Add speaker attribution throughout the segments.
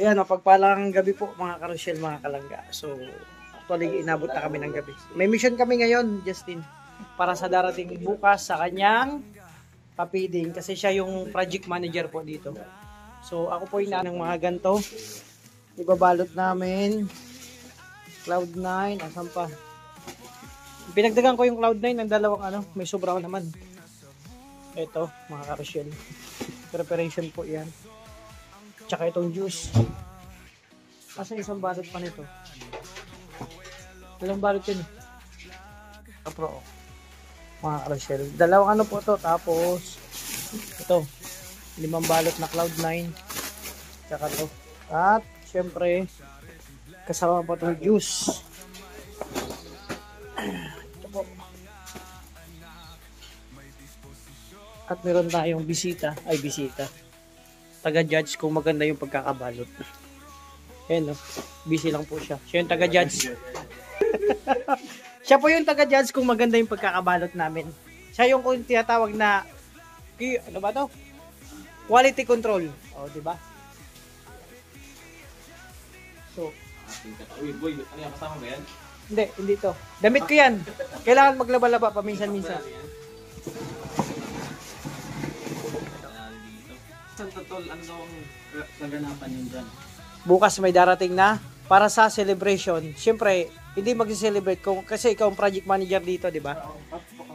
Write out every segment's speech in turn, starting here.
Speaker 1: Ayan, mapagpalang gabi po mga karosyel, mga kalangga. So, actually, inabot na kami ng gabi. May mission kami ngayon, Justin, para sa darating bukas sa kanyang papiding kasi siya yung project manager po dito. So, ako po yung ng mga ganito. Ibabalot namin. Cloud9, asan pa? Pinagdagan ko yung Cloud9 ng dalawang may sobraw naman. Ito, mga karosyel. Preparation po yan. Tsaka itong juice. Kasi isang balot pa nito. Ilang balot yun? Kapro. Mga karosyel. Dalawang po to. Tapos, ito. 5 balot na Cloud9. Tsaka to. At, syempre, kasama pa itong juice. Ito po. At meron tayong bisita. Ay, bisita. Taga-judge kung maganda yung pagkakabalot. Ayan, no? Busy lang po siya. Siya yung taga-judge. Siya po yung taga-judge kung maganda yung pagkakabalot namin. Siya yung kung tinatawag na ano ba to? Quality control. O, di ba? So,
Speaker 2: uy, boy, ano yan? Kasama ba yan?
Speaker 1: hindi to. Damit ko yan. Kailangan maglaba-laba paminsan-minsan.
Speaker 2: Tol, ano daw ang kaganapan yun dyan?
Speaker 1: Bukas may darating na para sa celebration. Siyempre, hindi mag-celebrate kasi ikaw ang project manager dito, di ba?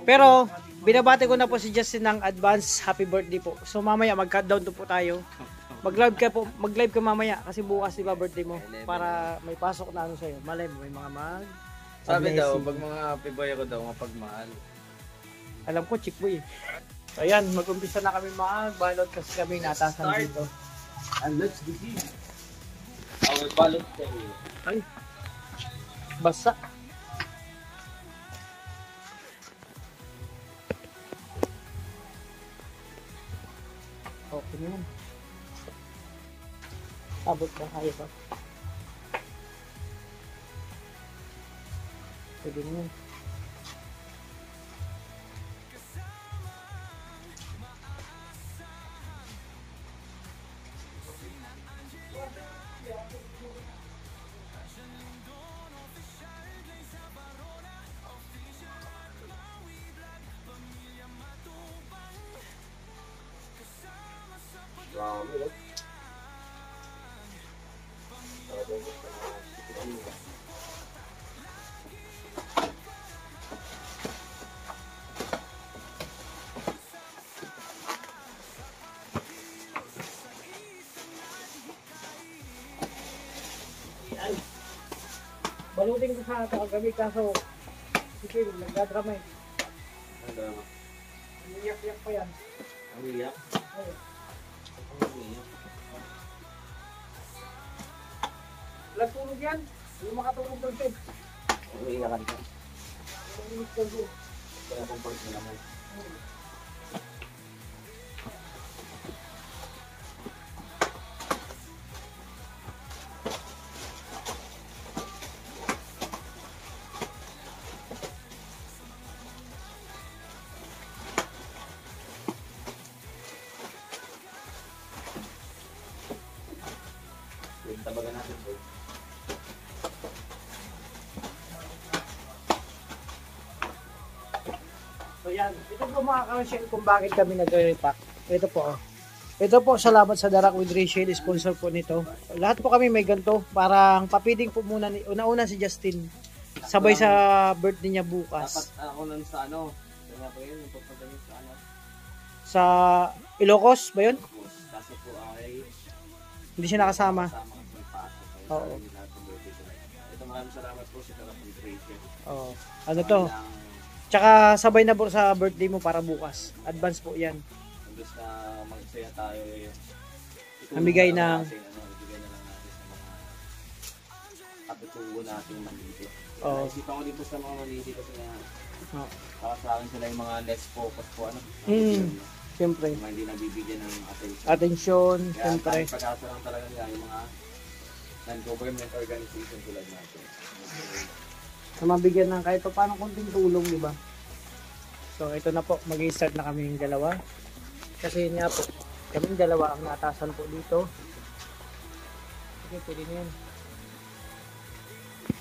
Speaker 1: Pero, binabati ko na po si Justin ng advance happy birthday po. So, mamaya mag-countdown po tayo. Mag-live ka mamaya kasi bukas di ba birthday mo para may pasok na sa'yo. Malay mo, may mga
Speaker 2: Sabi daw, pag mga happy boy ako daw, mapagmahal.
Speaker 1: Alam ko, chick boy. So, ayan, mag-umpisa na kami magbalot kasi kami natasan dito.
Speaker 2: And let's begin. Our balot tayo.
Speaker 1: Ay, basa. Okay na yan. Abot na kaya ba? Pwede na yan. Balutin ko sa kagabi kaso sige, nagdadrama eh.
Speaker 2: Nagdrama?
Speaker 1: Umiyak-iyak pa yan.
Speaker 2: Umiyak?
Speaker 1: Oo.
Speaker 2: Umiyak?
Speaker 1: Nagtulog yan. Hindi makatulog doon siya.
Speaker 2: Umiyakan ka?
Speaker 1: Umiyak doon siya.
Speaker 2: Kaya comfort mo naman. Tabagan natin po.
Speaker 1: So yan, ito po mga karosyel kung bakit kami nagre-repack. Ito po. Ito po, salamat sa Darak with Rachel, sponsor po nito. Lahat po kami may ganito. Parang papiding po muna, una-una si Justin. Sabay sa birthday niya bukas.
Speaker 2: Dapat ako nun sa kaya po yun, yung pagpunta niyo sa
Speaker 1: Sa Ilocos ba yun?
Speaker 2: Kaso po ay
Speaker 1: Hindi siya nakasama. Oo.
Speaker 2: Ito, maraming salamat po sa Darak with Rachel.
Speaker 1: Oo. Ano to? Tsaka sabay na po sa birthday mo para bukas. Advance po yan.
Speaker 2: Imbes na magsaya tayo
Speaker 1: Namigay ng
Speaker 2: ibigay na lang natin sa mga katutubo nating maniti.
Speaker 1: Oo.
Speaker 2: Naisipan ko dito sa mga maniti kasi nga
Speaker 1: Oo.
Speaker 2: sa akin sila yung mga less focus po
Speaker 1: Siyempre.
Speaker 2: Yung mga hindi nabibigyan ng attention.
Speaker 1: Atensyon,
Speaker 2: Kaya
Speaker 1: siyempre.
Speaker 2: pag-asa lang talaga nga yung mga non-government organization tulad natin.
Speaker 1: Na mabigyan ng kahit pa paano konting tulong, di ba? So, ito na po. Mag-i-start na kami yung dalawa. Kasi yun nga po, kaming dalawa ang natasan po dito. Sige, pwede na yun.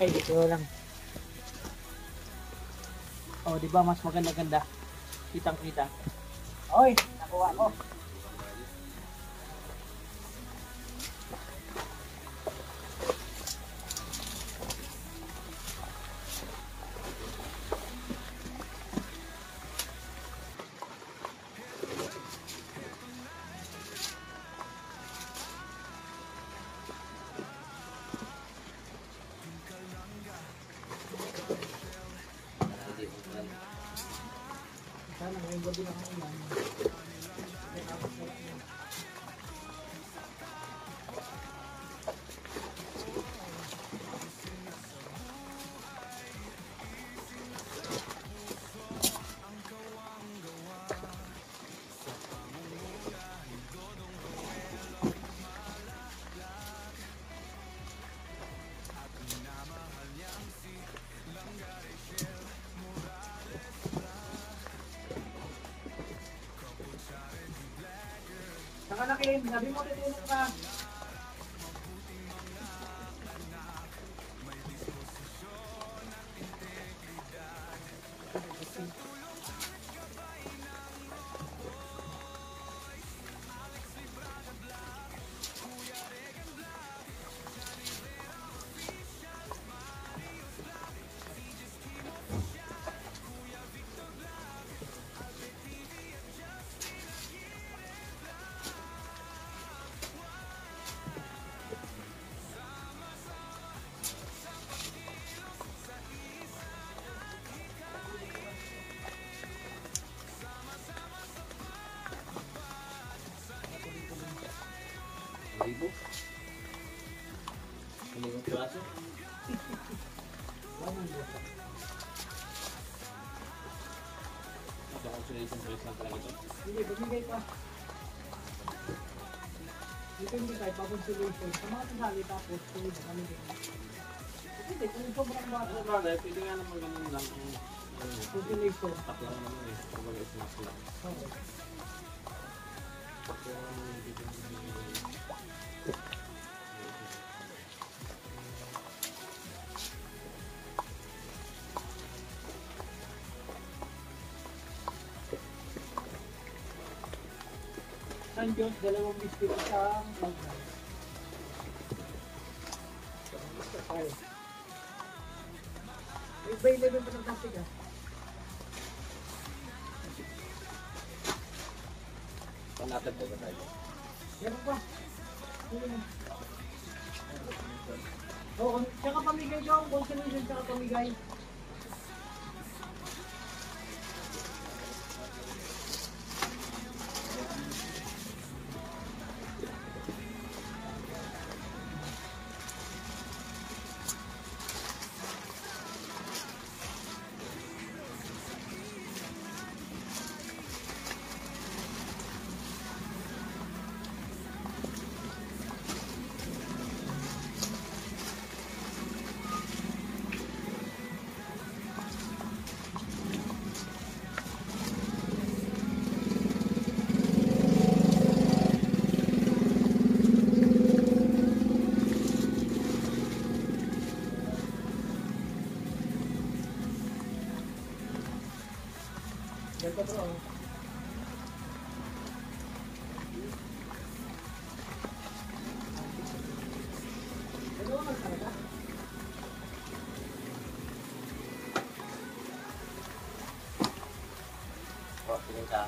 Speaker 1: Ay, ito lang. Oh, di ba mas maganda-ganda? Kitang-kita. Oy, nakuha ko. Sana ngayong gabi na kami yan. Saka na Kim, sabi mo tutulong ka.
Speaker 2: Libo. Limang piraso. Ito consolation price lang talaga ito.
Speaker 1: Hindi, bumigay pa. Dito hindi tayo pa-consolation. Sa mga sasali tapos, tuloy na kami din. Hindi, kung sobrang bata.
Speaker 2: Ano brother, pwede nga naman ganun lang.
Speaker 1: Consolation.
Speaker 2: Tap lang naman eh. Kumbaga snack lang.
Speaker 1: Oo. San Diyos, 2 biscuit isang mag-rice. Okay. May bay 11 pa ng plastic ah.
Speaker 2: Panatag po ba tayo?
Speaker 1: Meron pa. Oo, tsaka pamigay daw. Consolation tsaka pamigay. Ganito bro. Dalawa lang talaga.
Speaker 2: Oh, tingin ka.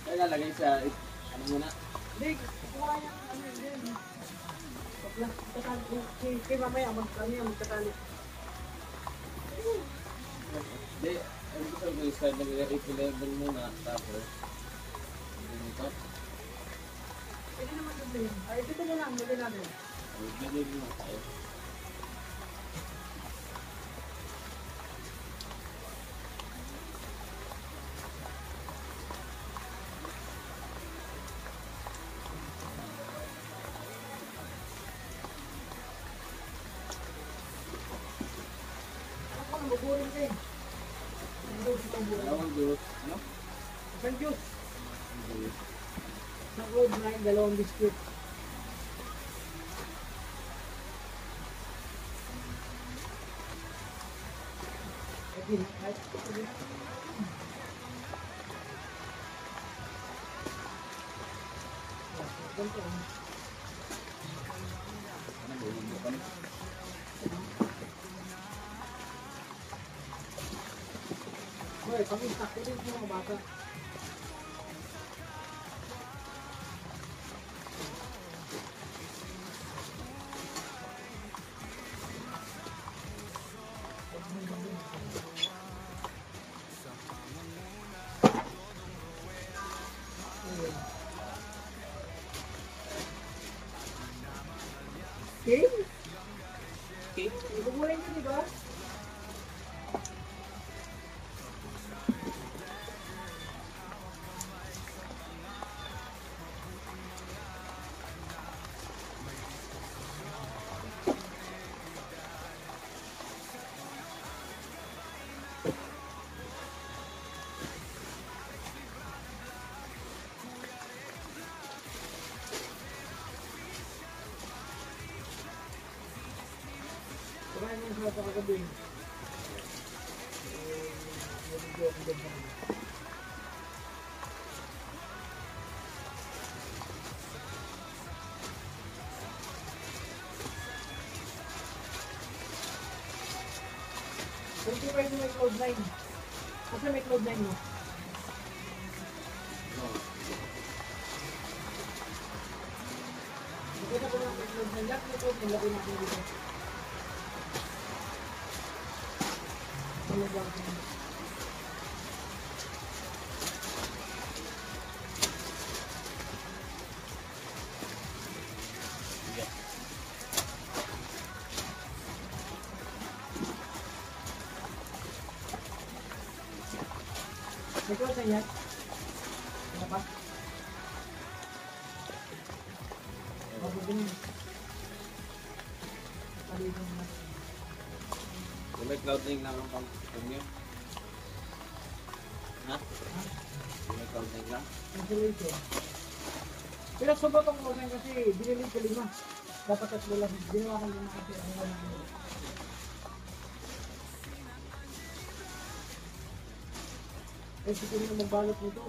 Speaker 2: Kaya lalagay sa, ano muna?
Speaker 1: Hindi, kukuha niya ano yun. Magtatali. Kaya mamaya, magtatali.
Speaker 2: Hindi, ang gusto ko yung start nag-level muna, tapos, ito,
Speaker 1: Pwede naman doon yun. Ay, dito na lang, muli natin.
Speaker 2: level muna tayo.
Speaker 1: Ako na, maburin ka eh.
Speaker 2: Dalawang juice, ano?
Speaker 1: Isang juice.
Speaker 2: Juice.
Speaker 1: Isang road na yung dalawang biscuit.
Speaker 2: Ano, bulog mo pa na?
Speaker 1: Hoy, pag-istak ko din sa mga bata. Okay?
Speaker 2: Okay.
Speaker 1: Ibubuhay niyo, di ba? Kumain niyo sa kagabi. Medyo ako din naman. Kung di kayo may cloud 9. Kasi may cloud 9 mo.
Speaker 2: No.
Speaker 1: Magkita ko lang may cloud 9. Lahat may cloud 9. Laki natin dito. Ano ba?
Speaker 2: Sige.
Speaker 1: May cloud 9 yan? Ano pa? Mabubunin. Palitan mo.
Speaker 2: Kung may cloud9 lang ang pang niyo. Ha? Kung may cloud9 lang?
Speaker 1: Insulation. Pero sobrang tong cloud 9 kasi binili ko 5. Dapat 3 lang. Ginawa ko 5 kasi ang wala ko. Eh, siguro na magbalot nito.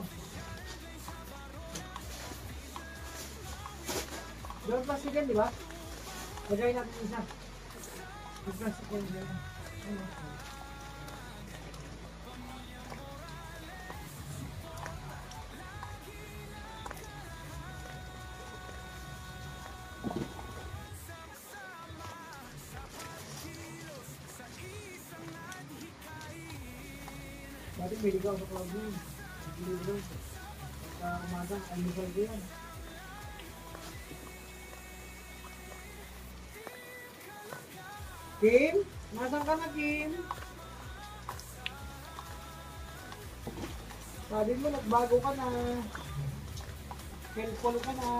Speaker 1: Dalawang plastic yan, di ba? Lagay natin isa. Yung plastic yan, di ba? Ano? Dati may ligaw sa cloud nine. Hindi ko lang. Sa umaga, almusal ko yan. Kim? Nasaan ka na, Kim? Sabi mo, nagbago ka na. Helpful ka na.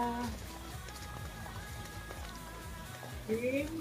Speaker 1: Kim?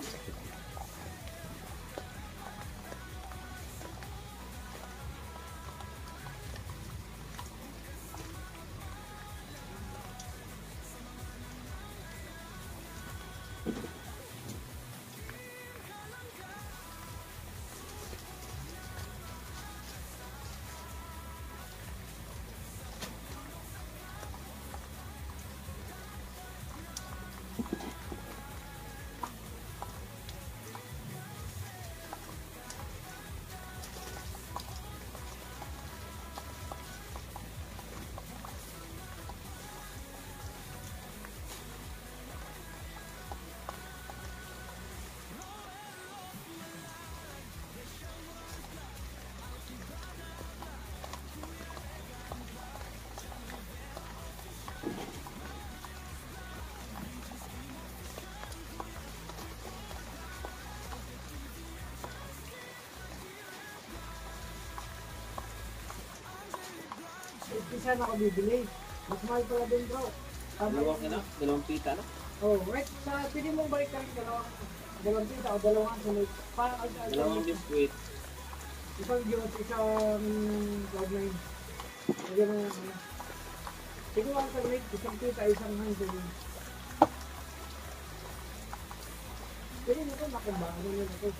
Speaker 1: isa na ako bibili. Mas mahal pala din bro.
Speaker 2: Dalawang pita na?
Speaker 1: Oh, right. Pwede mong balik ka rin dalawang pita o dalawang sunod.
Speaker 2: Dalawang biskuit.
Speaker 1: Isang juice, isang cloud9. Lagyan mo yung ano. Siguro ang taglit, isang pita, isang handle. Pwede mo ito makumba. Ano yun ito?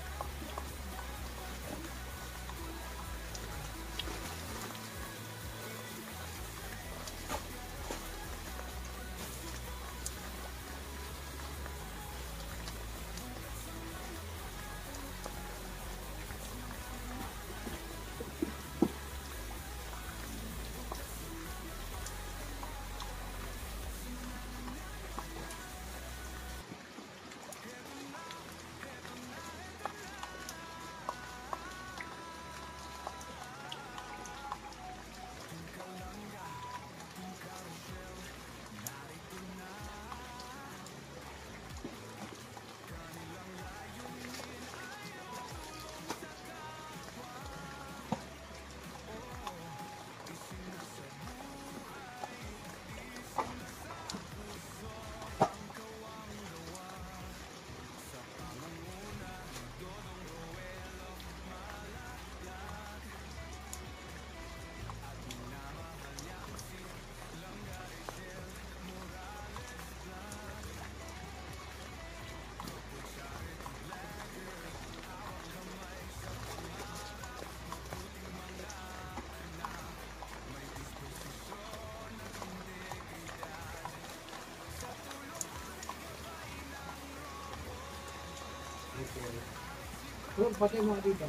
Speaker 1: Bro, patay mo nga dito.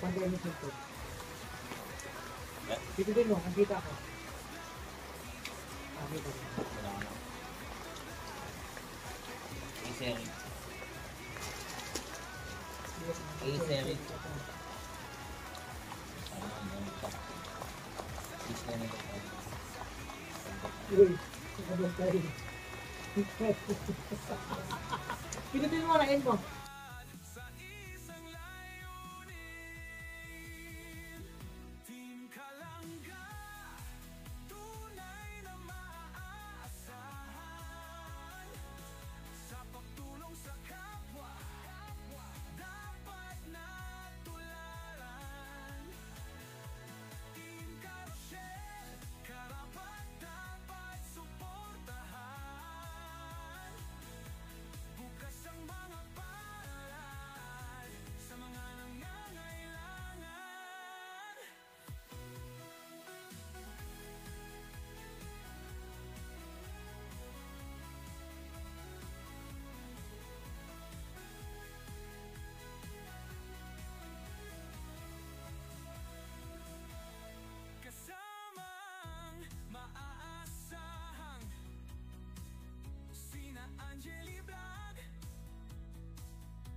Speaker 1: Patay mo dito. Dito din mo, nakita ko. Nakita ko.
Speaker 2: Iseri. Iseri.
Speaker 1: Uy, nakabas tayo. Pinutin mo, na-end mo.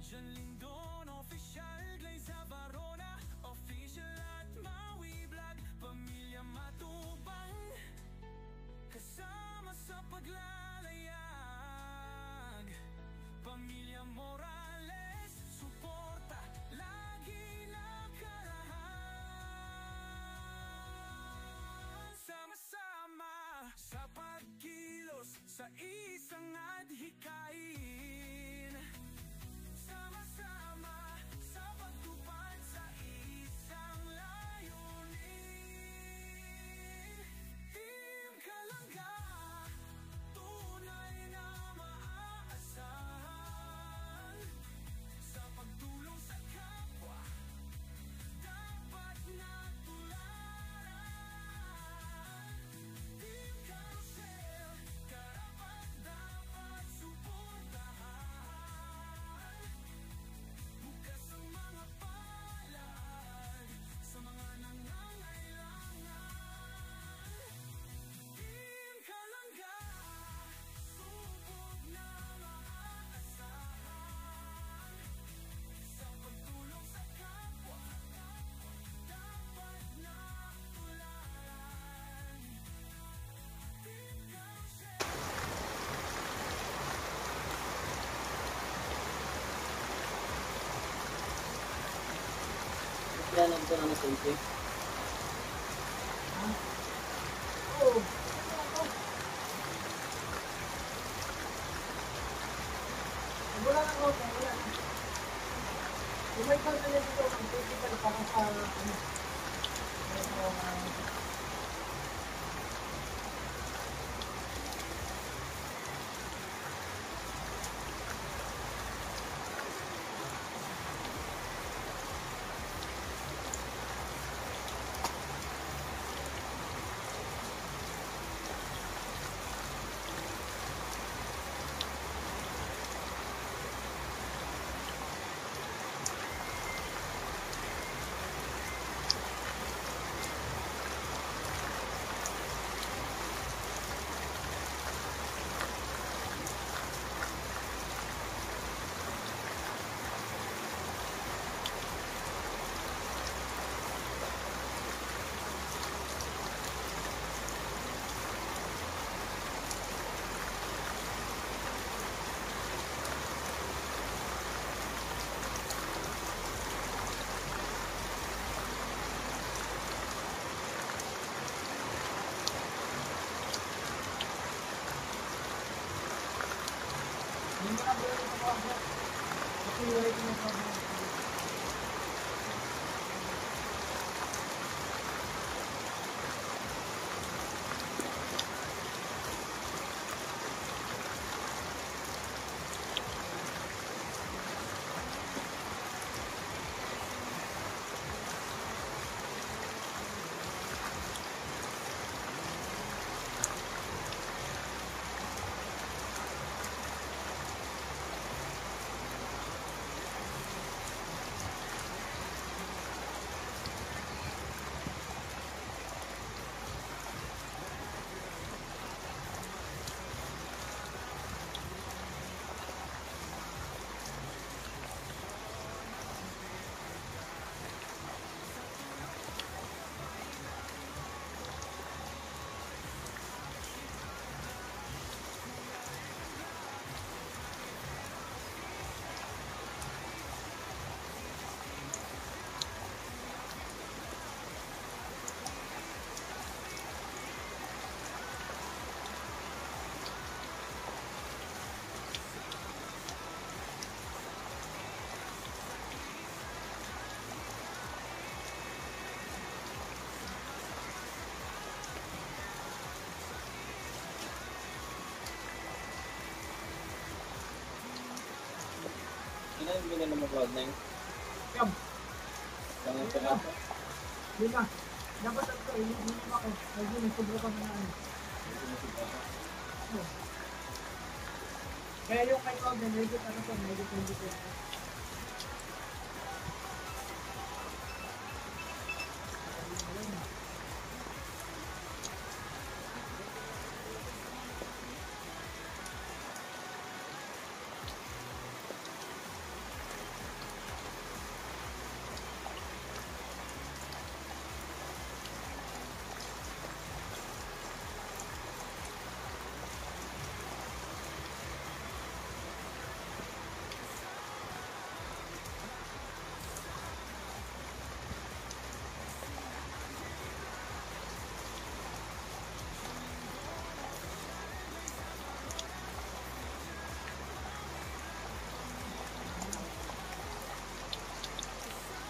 Speaker 3: John Lindon, official, Glaze Varona, official at Maui Vlog, pamilya matubang, kasama sa paglalayag, pamilya Morales, suporta, lagi nakarahan, sama-sama sa pagkilos, sa isang adhikain. Sama-sama sa pagtupad sa isang layunin. Team Kalangga, tunay na maaasahan. Sa pagtulong sa kapwa, dapat natularan. Team Carousel, karapat-dapat suportahan. Bukas ang mga palad sa mga nangangailangan. Team Kalangga, subok na maaasahan. Sa pagtulong sa kapwa, dapat natularan. Team Carousel.
Speaker 2: Kaya lang ito na nasunti.
Speaker 1: Kung may pang ano dito, ang 25 para sa ano, hindi na ba yung mga kasi wala yung mga
Speaker 2: Ano yung binili mo Cloud9?
Speaker 1: Yum.
Speaker 2: Tangang piraso?
Speaker 1: Yun na. Dapat ito, hindi ako. Medyo nagsobra pa na ano. Kaya yung kay Cloud na medyo ano to, medyo 20.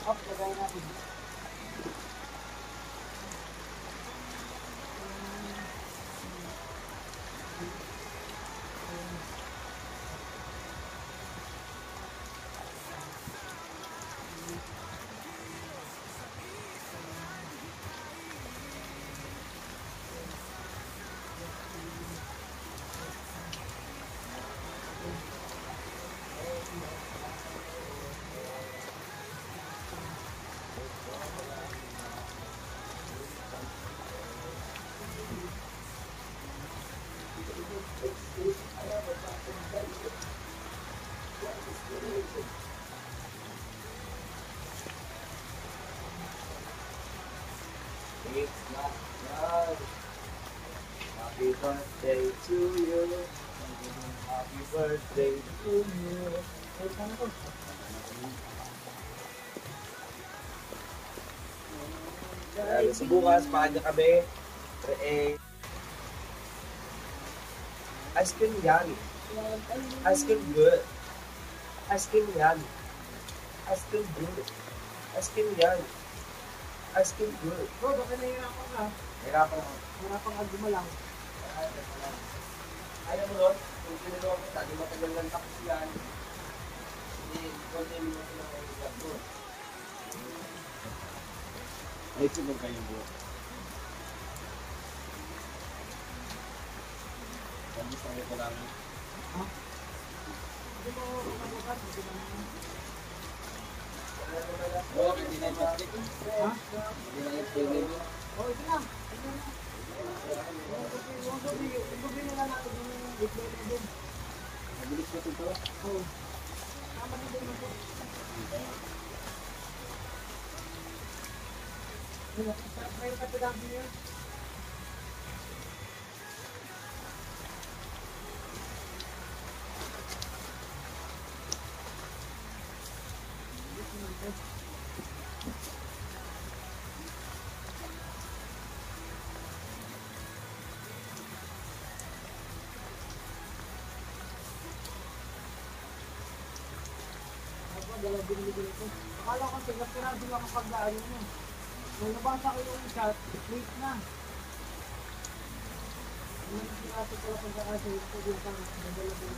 Speaker 1: Up, lagay natin.
Speaker 4: It's not right. Happy birthday to you. Happy birthday to you. Guys, bukas, pakanya kami. Ice cream yan. Ice cream good. Ice cream yan. Ice cream good. Ice cream yan. Ice cream good.
Speaker 1: Bro, baka nahihirapan ka.
Speaker 4: Hirapan ako.
Speaker 1: Hirapan ka gumalang.
Speaker 4: Ayaw mo nun? Kung ginagawa ko, di matagal lang tapos yan. Hindi, continue mo lang ang vlog mo.
Speaker 2: Ay, sunod kayo bro. Tapos tayo ko lang.
Speaker 1: Hindi mo mabukas. Hindi mo
Speaker 2: Oo, hindi na yung plastic.
Speaker 1: Ha?
Speaker 2: Hindi na yung plastic.
Speaker 1: Oh, ito na. Ito na. Yung gabi na lang natin yung replay na din.
Speaker 2: Mabilis na ito.
Speaker 1: Oo. Tama din din ako. May katadang niyo. Akala ko sila pinag sila kapag daan nyo. Nung nabasa ko yung chat, late na. Nung pinasok ko lang pagkakasa, ito din pa nadala din.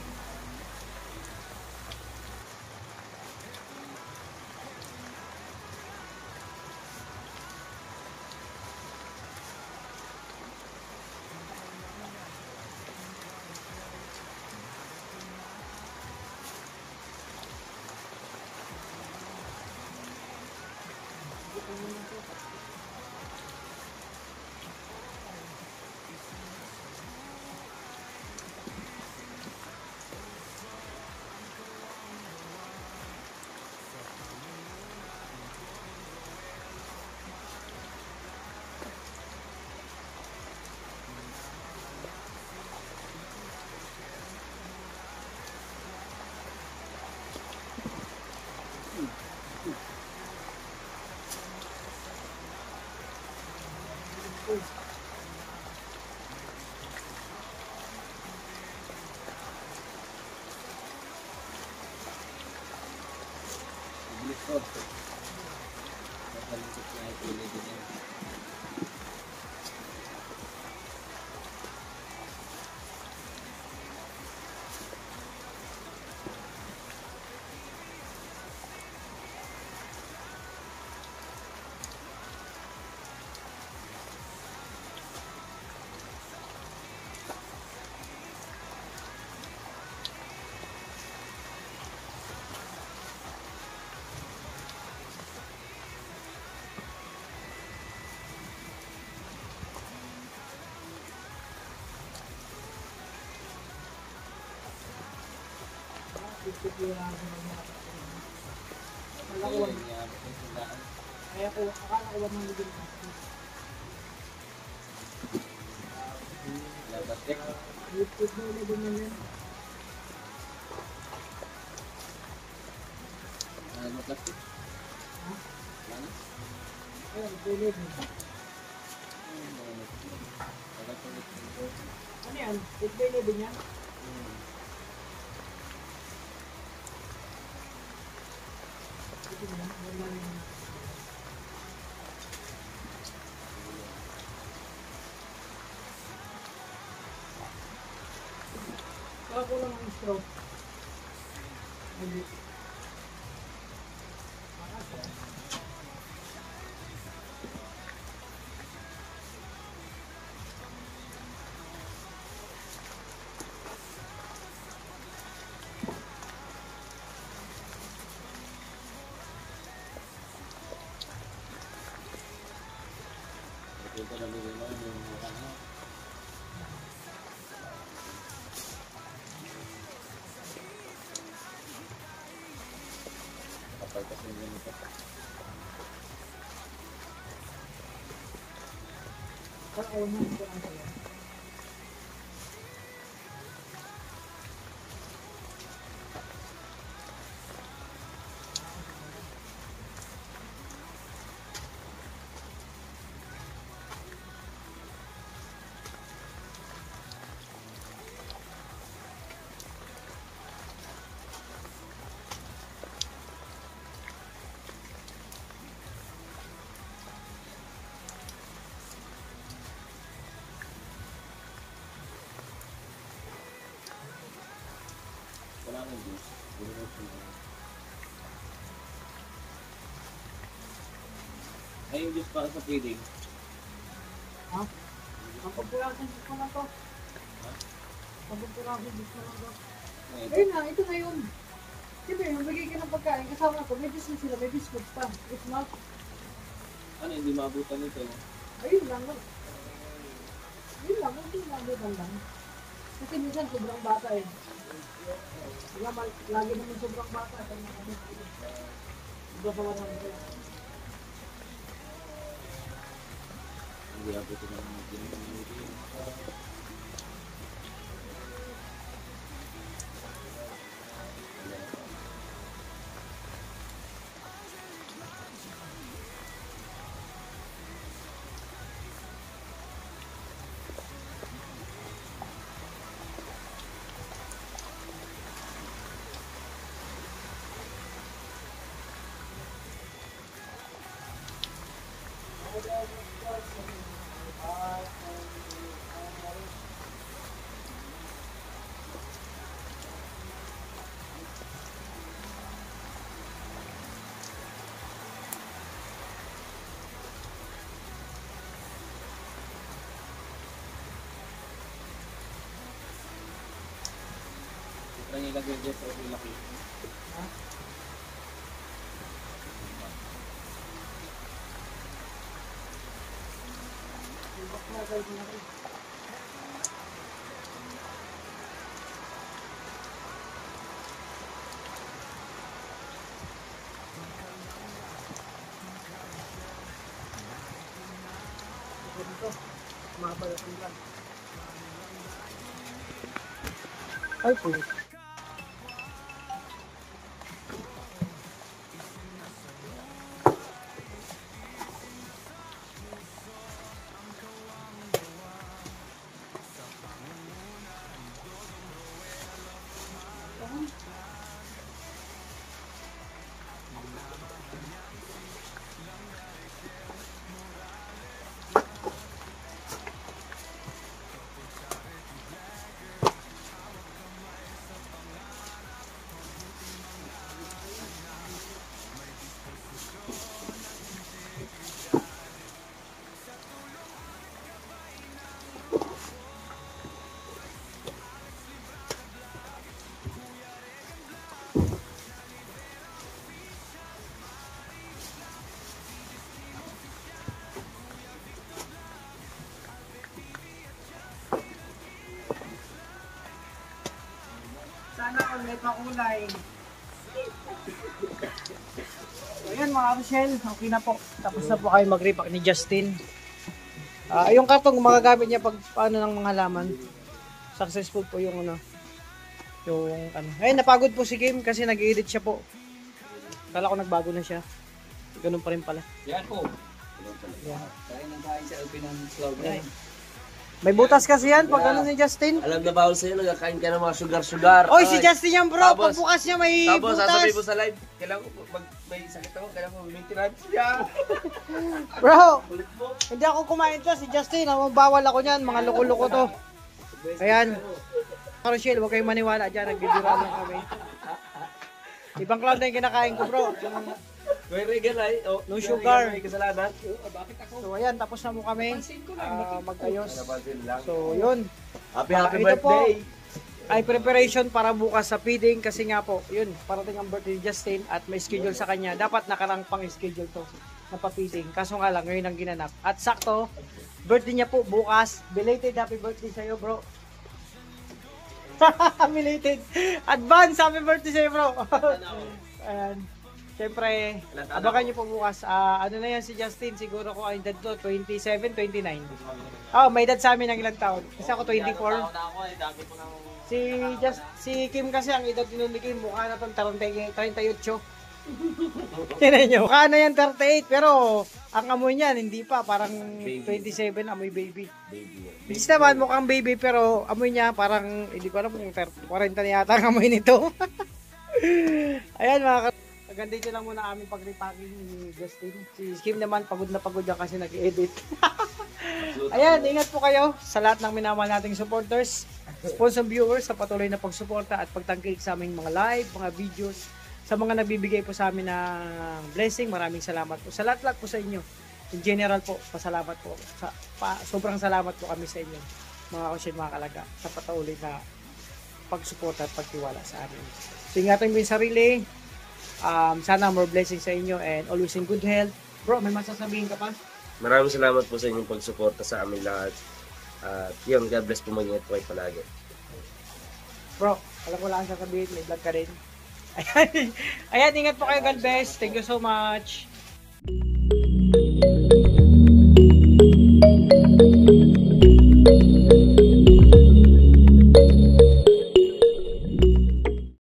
Speaker 2: Mabilis ko. Mabilis ko na yung pili din yan.
Speaker 1: Kaya ko, akala ko lang nang ligin na.
Speaker 2: Plastic.
Speaker 1: YouTube na ulit din yan.
Speaker 2: Ano plastic?
Speaker 1: Ha?
Speaker 2: Ano?
Speaker 1: Ayun, ulit din. Ano yan? YouTube na din yan? Ito na lang, wala lang. Saka ko lang ang straw. Hindi.
Speaker 2: Ito na bigay mo yung mukha mo. Kapag kasi yung ganito.
Speaker 1: Saka ko lang ito ang sayo.
Speaker 2: ng juice. Ay, yung juice para sa feeding.
Speaker 1: Ha? Ang pagpulasin ko na to. Ang pagpulasin ko na to. Ayun na, ito na yun. Siyempre, magbigay ka ng pagkain. Kasama ko, may biscuit sila, may biscuits pa. It's not.
Speaker 2: Ano, hindi maabutan nito.
Speaker 1: Ayun lang. Ayun lang, hindi maabutan lang. Kasi minsan sobrang bata eh. Lagi naman sobrang bata. Iba sa walang ito.
Speaker 2: Hindi abutin ng mga ginagawa. Ito yung ilagay dyan sa laki.
Speaker 1: Ay po. Sana all may pakulay. So yun mga Rochelle, okay na po. Tapos na po kayo mag-repack ni Justin. Yung kartong magagamit niya pag paano ng mga halaman. Successful po yung ano. Yung ano. Ayun, napagod po si Kim kasi nag-edit siya po. Kala ko nagbago na siya. Ganun pa rin pala.
Speaker 2: Yan po.
Speaker 1: Yan.
Speaker 4: Kain ng kain sa Alpin ng Slogan.
Speaker 1: Ay. May butas kasi yan pag ano ni Justin.
Speaker 4: Alam na bawal sa'yo, nagkakain ka ng mga sugar-sugar.
Speaker 1: Oy, si Justin yan bro,
Speaker 4: Tapos-
Speaker 1: pagbukas niya may
Speaker 4: Tapos sasabihin mo
Speaker 1: butas.
Speaker 4: sa live, kailangan ko, may sakit ako, kailangan ko maintenance siya.
Speaker 1: Bro,
Speaker 4: Ulit mo.
Speaker 1: hindi ako kumain to, si Justin, bawal ako niyan, mga loko-loko to. Ayan. Rochelle, huwag kayong maniwala dyan, nagbibiraan lang kami. Ibang cloud na yung kinakain ko bro.
Speaker 4: May regal ay. Oh,
Speaker 1: No
Speaker 4: may
Speaker 1: sugar.
Speaker 4: regal, may kasalanan.
Speaker 1: So ayan, tapos na mo kami mag-ayos.
Speaker 4: Napansin lang.
Speaker 1: So yun,
Speaker 4: Happy happy
Speaker 1: ito po.
Speaker 4: birthday.
Speaker 1: ay preparation para bukas sa feeding kasi nga po, yun, parating ang birthday ni Justin at may schedule sa kanya. Dapat nakarang pang schedule to na pa-feeding. Kaso nga lang, ngayon ang ginanap. At sakto, birthday niya po bukas. Belated happy birthday sa'yo bro. Belated. Advance happy birthday sa'yo bro. Ayan. Siyempre, abangan niyo po bukas. Ano na yan si Justin? Siguro ko ang edad to, 27, 29. Oh, may edad sa amin ng ilang taon. Kasi ako 24. Si Kim kasi ang edad din ni Kim, mukha na tong 38. Tinan nyo, mukha na yan 38. Pero ang amoy niyan, hindi pa. Parang 27, amoy baby. Bis naman, mukhang baby, pero amoy niya parang, hindi ko alam kung 40 na yata ang amoy nito. Ayan mga hanggang dito lang muna aming pag-repacking ni Justin. Si Kim naman pagod na pagod yan kasi nag-edit. Ayan, ingat po kayo sa lahat ng minamahal nating supporters, sponsor viewers sa patuloy na pagsuporta at pagtangkilik sa aming mga live, mga videos, sa mga nagbibigay po sa amin ng blessing. Maraming salamat po. Sa lahat po sa inyo. In general po, pasalamat po. Sobrang salamat po kami sa inyo, mga kausyon, mga kalaga, sa patuloy na pagsuporta at pagtiwala sa amin. So, ingatan mo yung sarili. Sana more blessings sa inyo and always in good health. Bro, may masasabihin ka pa?
Speaker 5: Maraming salamat po sa inyong pagsuporta sa amin lahat. At yun, God bless po, mag-ingat po kayo palagi.
Speaker 1: Bro, alam ko lang ang sasabihin, may vlog ka rin. Ayan, ingat po kayo, God bless. Thank you so much.